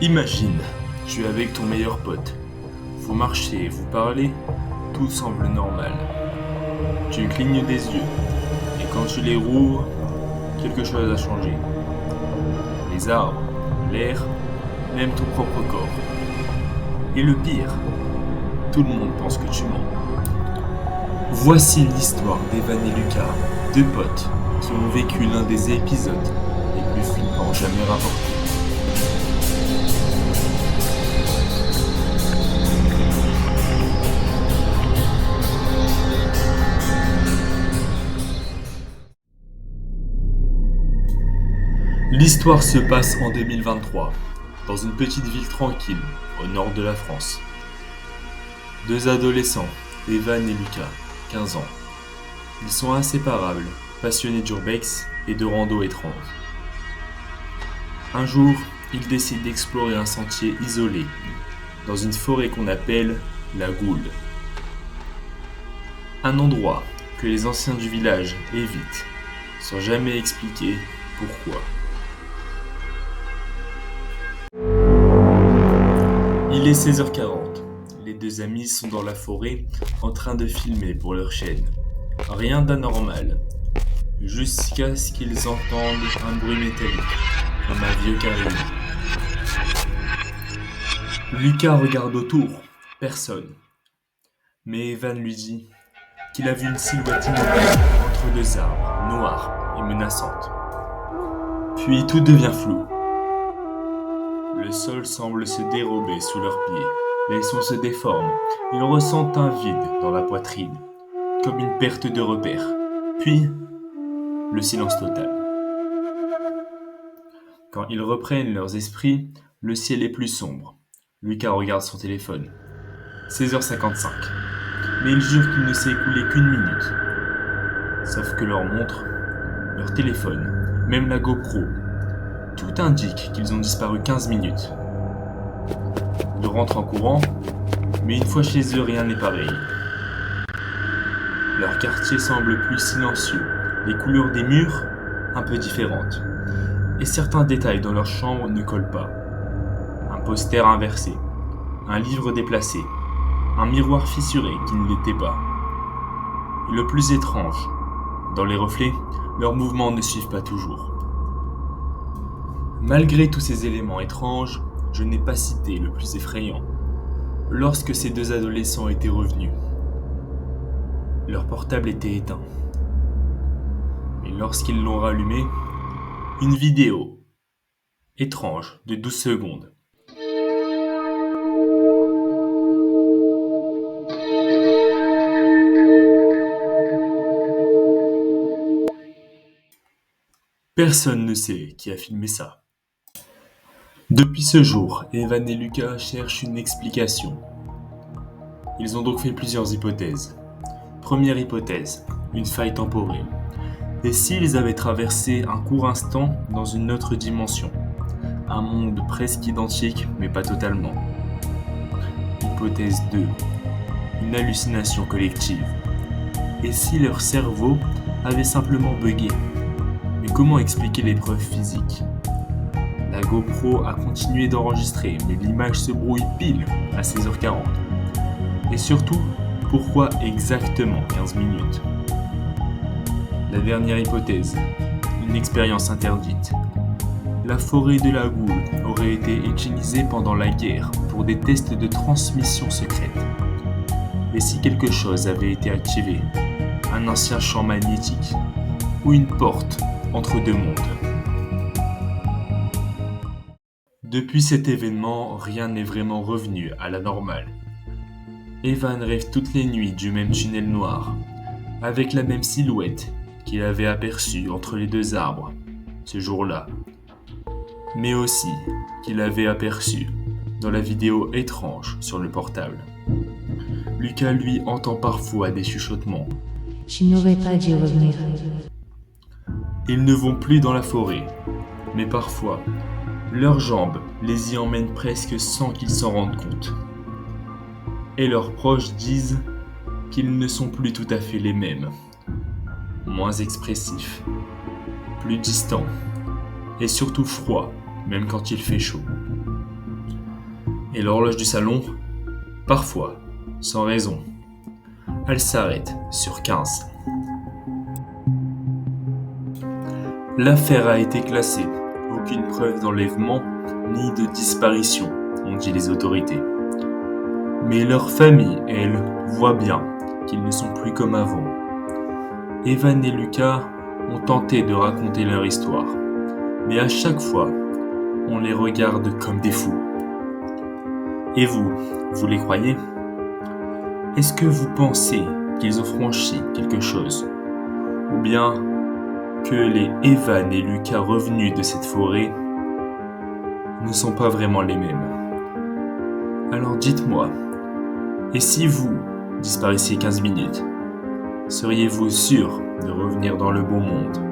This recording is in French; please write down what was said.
Imagine, tu es avec ton meilleur pote. Vous marchez, vous parlez, tout semble normal. Tu clignes des yeux, et quand tu les rouvres, quelque chose a changé. Les arbres, l'air, même ton propre corps. Et le pire, tout le monde pense que tu mens. Voici l'histoire d'Evan et Lucas, deux potes qui ont vécu l'un des épisodes les plus flippants jamais rapportés. L'histoire se passe en 2023, dans une petite ville tranquille, au nord de la France. Deux adolescents, Evan et Lucas, 15 ans. Ils sont inséparables, passionnés d'urbex et de rando étranges. Un jour, ils décident d'explorer un sentier isolé, dans une forêt qu'on appelle la Goule. Un endroit que les anciens du village évitent, sans jamais expliquer pourquoi. Il est 16h40. Les deux amis sont dans la forêt en train de filmer pour leur chaîne. Rien d'anormal. Jusqu'à ce qu'ils entendent un bruit métallique, comme un vieux carillon. Lucas regarde autour. Personne. Mais Evan lui dit qu'il a vu une silhouette immobile entre deux arbres, noire et menaçante. Puis tout devient flou. Le sol semble se dérober sous leurs pieds. Les sons se déforment. Ils ressentent un vide dans la poitrine, comme une perte de repère. Puis, le silence total. Quand ils reprennent leurs esprits, le ciel est plus sombre. Lucas regarde son téléphone. 16h55. Mais il jure qu'il ne s'est écoulé qu'une minute. Sauf que leur montre, leur téléphone, même la GoPro, tout indique qu'ils ont disparu 15 minutes. Ils rentrent en courant, mais une fois chez eux, rien n'est pareil. Leur quartier semble plus silencieux, les couleurs des murs un peu différentes, et certains détails dans leur chambre ne collent pas. Un poster inversé, un livre déplacé, un miroir fissuré qui ne l'était pas. Et le plus étrange, dans les reflets, leurs mouvements ne suivent pas toujours. Malgré tous ces éléments étranges, je n'ai pas cité le plus effrayant. Lorsque ces deux adolescents étaient revenus, leur portable était éteint. Mais lorsqu'ils l'ont rallumé, une vidéo étrange de 12 secondes. Personne ne sait qui a filmé ça. Depuis ce jour, Evan et Lucas cherchent une explication. Ils ont donc fait plusieurs hypothèses. Première hypothèse, une faille temporelle. Et s'ils avaient traversé un court instant dans une autre dimension? Un monde presque identique, mais pas totalement. Hypothèse 2, une hallucination collective. Et si leur cerveau avait simplement buggé? Mais comment expliquer les preuves physiques? La GoPro a continué d'enregistrer, mais l'image se brouille pile à 16h40. Et surtout, pourquoi exactement 15 minutes? La dernière hypothèse, une expérience interdite. La forêt de la Goule aurait été utilisée pendant la guerre pour des tests de transmission secrète. Et si quelque chose avait été activé? Un ancien champ magnétique? Ou une porte entre deux mondes? Depuis cet événement, rien n'est vraiment revenu à la normale. Evan rêve toutes les nuits du même tunnel noir, avec la même silhouette qu'il avait aperçue entre les deux arbres, ce jour-là, mais aussi qu'il avait aperçue dans la vidéo étrange sur le portable. Lucas, lui, entend parfois des chuchotements. Je n'aurais pas dû revenir. Ils ne vont plus dans la forêt, mais parfois, leurs jambes les y emmènent presque sans qu'ils s'en rendent compte. Et leurs proches disent qu'ils ne sont plus tout à fait les mêmes. Moins expressifs, plus distants, et surtout froids, même quand il fait chaud. Et l'horloge du salon, parfois, sans raison, elle s'arrête sur 15. L'affaire a été classée. Aucune preuve d'enlèvement ni de disparition, ont dit les autorités. Mais leur famille, elle, voit bien qu'ils ne sont plus comme avant. Evan et Lucas ont tenté de raconter leur histoire, mais à chaque fois, on les regarde comme des fous. Et vous les croyez? Est-ce que vous pensez qu'ils ont franchi quelque chose? Ou bien que les Evan et Lucas revenus de cette forêt ne sont pas vraiment les mêmes? Alors dites-moi, et si vous disparaissiez 15 minutes, seriez-vous sûr de revenir dans le bon monde?